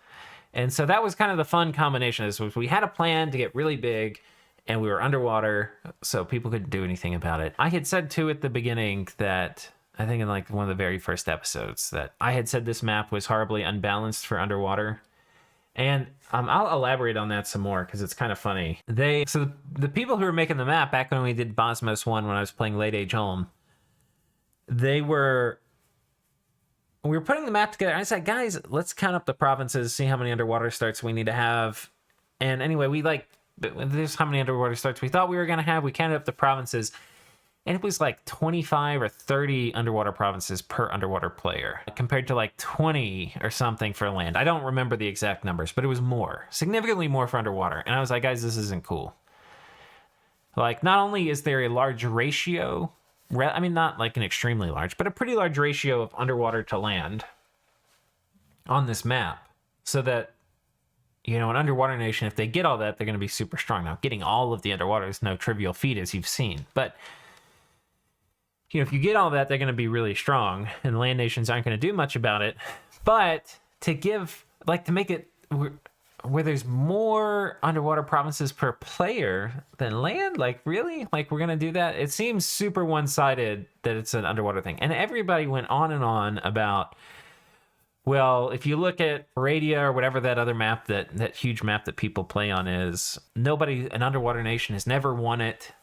And so that was kind of the fun combination. Is we had a plan to get really big, and we were underwater, so people couldn't do anything about it. I had said too at the beginning that, I think in like one of the very first episodes, that I had said this map was horribly unbalanced for underwater. And I'll elaborate on that some more because it's kind of funny. So the people who were making the map back when we did Bosmos 1 when I was playing Late Age Home, we were putting the map together. I said, guys, let's count up the provinces, see how many underwater starts we need to have. And anyway, this is how many underwater starts we thought we were going to have. We counted up the provinces, and it was like 25 or 30 underwater provinces per underwater player, compared to like 20 or something for land. I don't remember the exact numbers, but it was more, significantly more for underwater. And I was like, guys, this isn't cool. Like, not only is there a large ratio, I mean, not like an extremely large, but a pretty large ratio of underwater to land on this map, so that, you know, an underwater nation, if they get all that, they're going to be super strong. Now, getting all of the underwater is no trivial feat, as you've seen, but, you know, if you get all that, they're going to be really strong, and land nations aren't going to do much about it. But to make it where there's more underwater provinces per player than land, like, really? Like, we're going to do that? It seems super one-sided that it's an underwater thing. And everybody went on and on about, well, if you look at Arethia or whatever that other map, that huge map that people play on is, an underwater nation has never won it,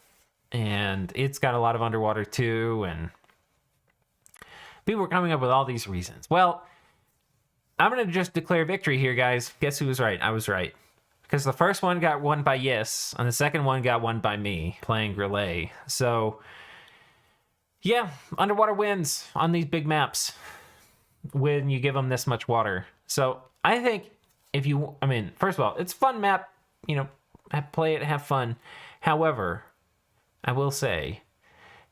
and it's got a lot of underwater too, and people were coming up with all these reasons. Well, I'm going to just declare victory here, guys. Guess who was right? I was right. Because the first one got won by Yes, and the second one got won by me, playing Rlyeh. So, yeah, underwater wins on these big maps when you give them this much water. So, I think first of all, it's a fun map. You know, play it, have fun. However, I will say,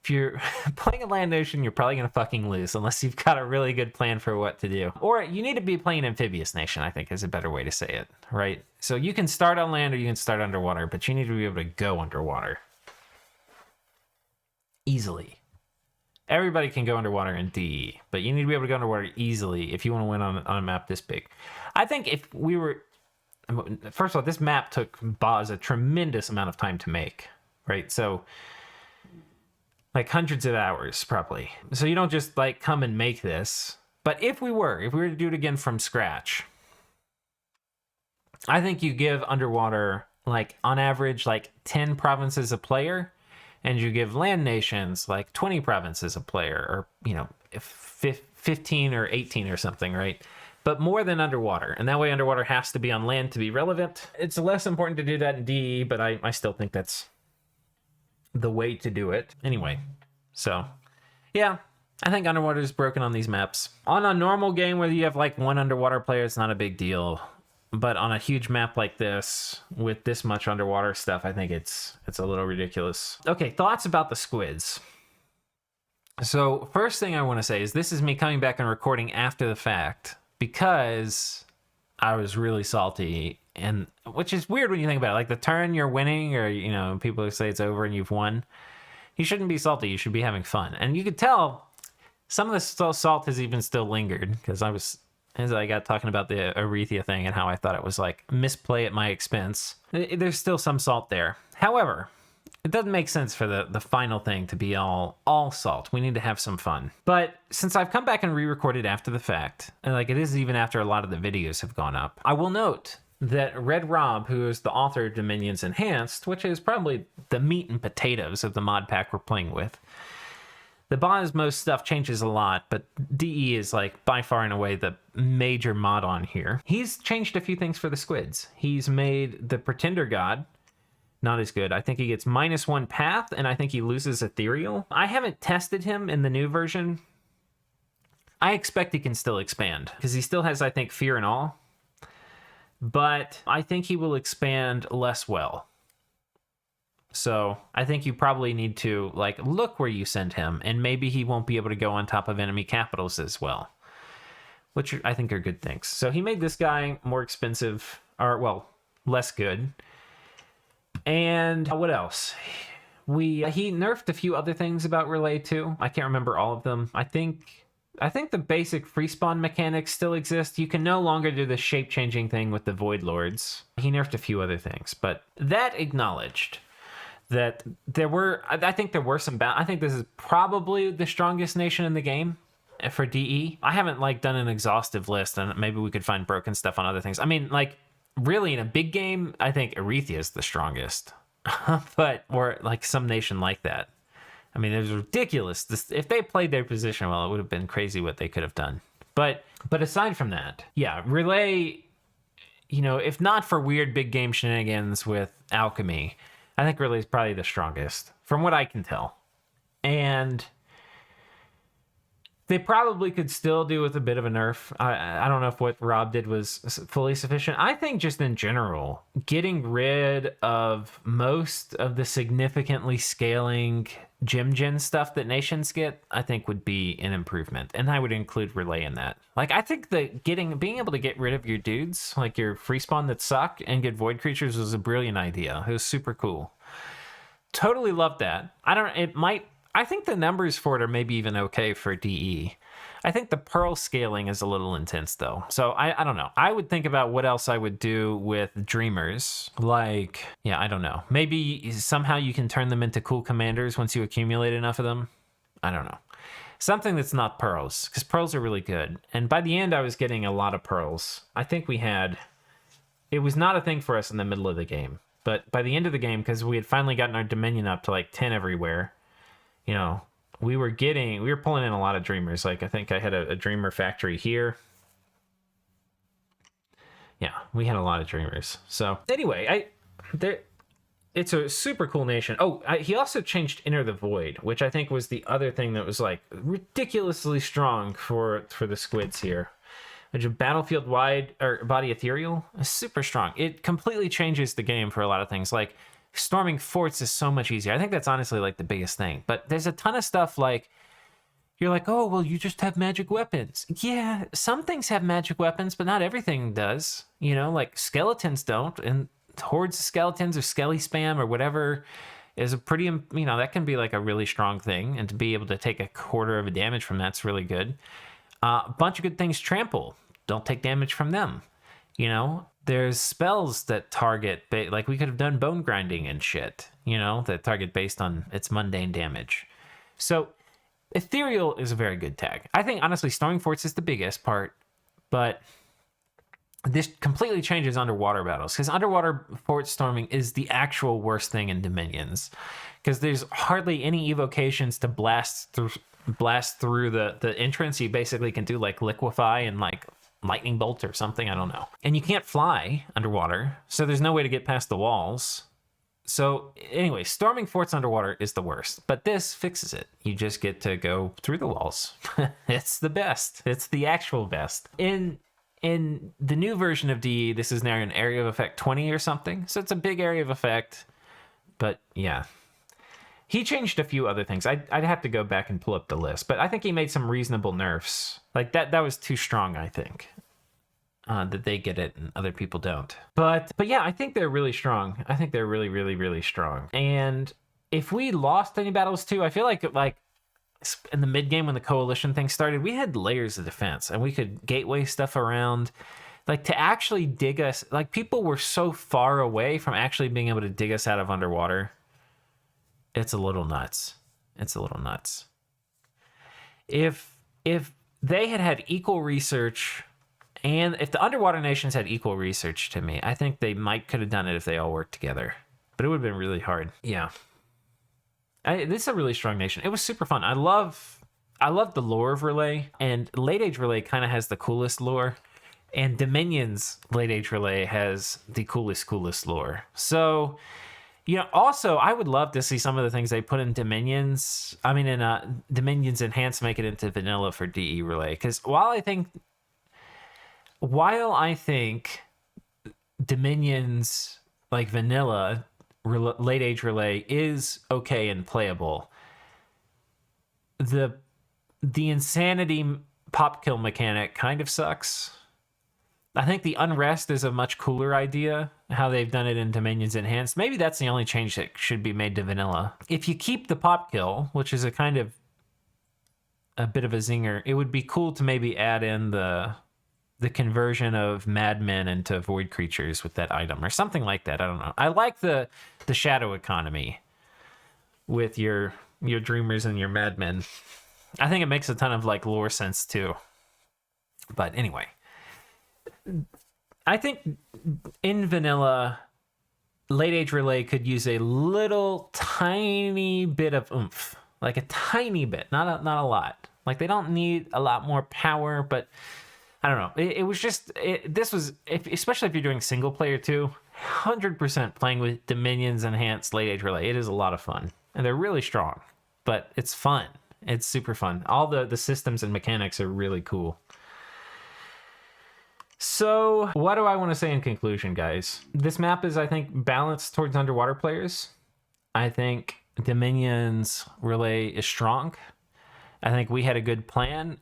if you're playing a land nation, you're probably going to fucking lose unless you've got a really good plan for what to do. Or you need to be playing amphibious nation, I think is a better way to say it, right? So you can start on land or you can start underwater, but you need to be able to go underwater easily. Everybody can go underwater in DE, but you need to be able to go underwater easily if you want to win on a map this big. I think if we were... First of all, this map took Boz a tremendous amount of time to make, right? So... like hundreds of hours, probably. So you don't just like come and make this. But if we were to do it again from scratch, I think you give underwater, like on average, like 10 provinces a player, and you give land nations like 20 provinces a player, or, you know, 15 or 18 or something, right? But more than underwater. And that way underwater has to be on land to be relevant. It's less important to do that in DE, but I still think that's the way to do it. Anyway, so yeah, I think underwater is broken on these maps. On a normal game where you have like one underwater player, it's not a big deal. But on a huge map like this, with this much underwater stuff, I think it's a little ridiculous. Okay, thoughts about the squids. So first thing I want to say is this is me coming back and recording after the fact, because I was really salty. And which is weird when you think about it. Like the turn you're winning, or, you know, people say it's over and you've won. You shouldn't be salty. You should be having fun. And you could tell some of the salt has even still lingered, because as I got talking about the Arethia thing and how I thought it was like misplay at my expense. There's still some salt there. However, it doesn't make sense for the final thing to be all salt. We need to have some fun. But since I've come back and re-recorded after the fact, and like it is even after a lot of the videos have gone up, I will note that Red Rob, who is the author of Dominions Enhanced, which is probably the meat and potatoes of the mod pack we're playing with, the Bosmos stuff changes a lot, but DE is like by far and away the major mod on here. He's changed a few things for the squids. He's made the Pretender God not as good. I think he gets -1 path, and I think he loses Ethereal. I haven't tested him in the new version. I expect he can still expand, because he still has, I think, Fear and Awe. But I think he will expand less well. So I think you probably need to like look where you send him, and maybe he won't be able to go on top of enemy capitals as well, which I think are good things. So he made this guy more expensive, or well, less good. And what else? He nerfed a few other things about Rlyeh too. I can't remember all of them. I think I think the basic free spawn mechanics still exist. You can no longer do the shape-changing thing with the Void Lords. He nerfed a few other things, but that acknowledged that there were, I think there were some, I think this is probably the strongest nation in the game for DE. I haven't like done an exhaustive list, and maybe we could find broken stuff on other things. I mean, like really in a big game, I think Arethia is the strongest, but or like some nation like that. I mean, it was ridiculous. If they played their position well, it would have been crazy what they could have done. But aside from that, yeah, Rlyeh, you know, if not for weird big game shenanigans with alchemy, I think Rlyeh is probably the strongest, from what I can tell. And they probably could still do with a bit of a nerf. I don't know if what Rob did was fully sufficient. I think just in general, getting rid of most of the significantly scaling gym gen stuff that nations get, I think would be an improvement. And I would include Rlyeh in that. Like, I think that being able to get rid of your dudes, like your free spawn that suck, and get void creatures was a brilliant idea. It was super cool. Totally loved that. I think the numbers for it are maybe even okay for DE. I think the Pearl scaling is a little intense, though. So I don't know. I would think about what else I would do with Dreamers. Like, yeah, I don't know. Maybe somehow you can turn them into cool commanders once you accumulate enough of them. I don't know. Something that's not Pearls, because Pearls are really good. And by the end, I was getting a lot of Pearls. I think it was not a thing for us in the middle of the game. But by the end of the game, because we had finally gotten our Dominion up to like 10 everywhere, you know, we were pulling in a lot of Dreamers. Like, I think I had a Dreamer factory here. Yeah, we had a lot of Dreamers. So anyway, it's a super cool nation. Oh, he also changed Enter the Void, which I think was the other thing that was like ridiculously strong for the squids here. Which is battlefield wide or body ethereal is super strong. It completely changes the game for a lot of things. Like, storming forts is so much easier. I think that's honestly like the biggest thing. But there's a ton of stuff like, you're like, oh, well, you just have magic weapons. Yeah, some things have magic weapons, but not everything does. You know, like skeletons don't. And hordes of skeletons or skelly spam or whatever is a pretty, you know, that can be like a really strong thing. And to be able to take a quarter of a damage from that's really good. A bunch of good things trample. Don't take damage from them. You know, there's spells that target, like we could have done bone grinding and shit, you know, that target based on its mundane damage. So ethereal is a very good tag. I think, honestly, storming forts is the biggest part, but this completely changes underwater battles, because underwater fort storming is the actual worst thing in Dominions, because there's hardly any evocations to blast through the entrance. You basically can do like liquefy and like lightning bolt or something, I don't know. And you can't fly underwater, so there's no way to get past the walls. So anyway, storming forts underwater is the worst, but this fixes it. You just get to go through the walls. It's the best. It's the actual best. In the new version of DE, this is now an area of effect 20 or something, so it's a big area of effect. But yeah, he changed a few other things. I'd have to go back and pull up the list, but I think he made some reasonable nerfs. Like that was too strong, I think. That they get it and other people don't. But yeah, I think they're really strong. I think they're really, really, really strong. And if we lost any battles too, I feel like in the mid game when the coalition thing started, we had layers of defense and we could gateway stuff around. Like, to actually dig us, like, people were so far away from actually being able to dig us out of underwater. It's a little nuts. It's a little nuts. If they had equal research, and if the underwater nations had equal research to me, I think they could have done it if they all worked together. But it would have been really hard. Yeah. This is a really strong nation. It was super fun. I love the lore of Rlyeh, and Late Age Rlyeh kind of has the coolest lore. And Dominion's Late Age Rlyeh has the coolest lore. So, you know, also, I would love to see some of the things they put in Dominion's Enhanced, make it into vanilla for DE Rlyeh. Because while I think Dominion's, like, vanilla Late Age Rlyeh is okay and playable, the insanity pop kill mechanic kind of sucks. I think the Unrest is a much cooler idea, how they've done it in Dominion's Enhanced. Maybe that's the only change that should be made to vanilla. If you keep the pop kill, which is a kind of a bit of a zinger. It would be cool to maybe add in the conversion of madmen into void creatures with that item or something like that. I don't know. I like the shadow economy with your dreamers and your madmen. I think it makes a ton of like lore sense too. But anyway, I think in vanilla, Late Age Rlyeh could use a little tiny bit of oomph, like a tiny bit, not a lot. Like they don't need a lot more power, but I don't know. It was just this was especially if you're doing single player too. 100% playing with Dominions Enhanced Late Age Rlyeh. It is a lot of fun, and they're really strong, but it's fun. It's super fun. All the systems and mechanics are really cool. So what do I want to say in conclusion, guys? This map is, I think, balanced towards underwater players. I think Dominions Rlyeh is strong. I think we had a good plan,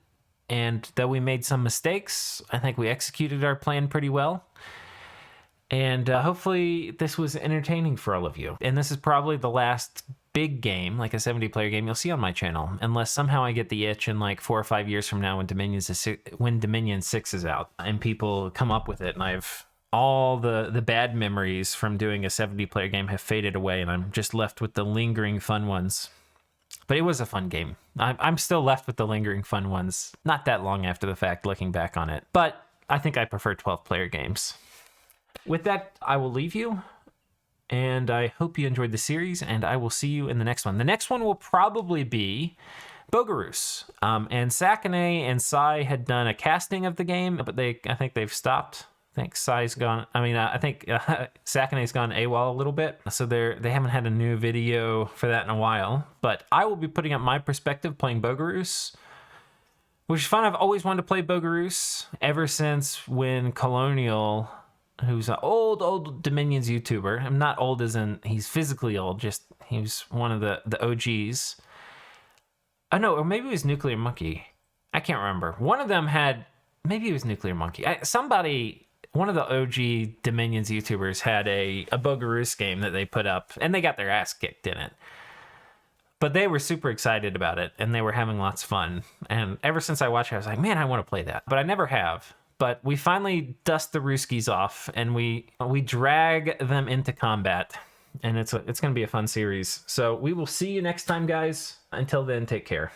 and though we made some mistakes, I think we executed our plan pretty well. And hopefully this was entertaining for all of you. And this is probably the last big game, like a 70-player game, you'll see on my channel, unless somehow I get the itch in like 4 or 5 years from now when Dominion 6 is out and people come up with it, and I've all the bad memories from doing a 70-player game have faded away, and I'm just left with the lingering fun ones. But it was a fun game. I'm still left with the lingering fun ones, not that long after the fact, looking back on it. But I think I prefer 12-player games. With that, I will leave you. And I hope you enjoyed the series, and I will see you in the next one. The next one will probably be Bogarus. And Sakane and Sai had done a casting of the game, but I think they've stopped. I think Sai's gone. I think Sakane's gone AWOL a little bit, so they haven't had a new video for that in a while. But I will be putting up my perspective playing Bogarus, which is fun. I've always wanted to play Bogarus ever since when Colonial, who's an old Dominions YouTuber. I'm not old as in he's physically old, just he was one of the OGs. Oh no, or maybe it was Nuclear Monkey. I can't remember. One of them had, maybe it was Nuclear Monkey. One of the OG Dominions YouTubers had a Bogarus game that they put up, and they got their ass kicked in it. But they were super excited about it, and they were having lots of fun. And ever since I watched it, I was like, man, I want to play that. But I never have. But we finally dust the Ruskies off, and we drag them into combat, and it's going to be a fun series. So we will see you next time, guys. Until then, take care.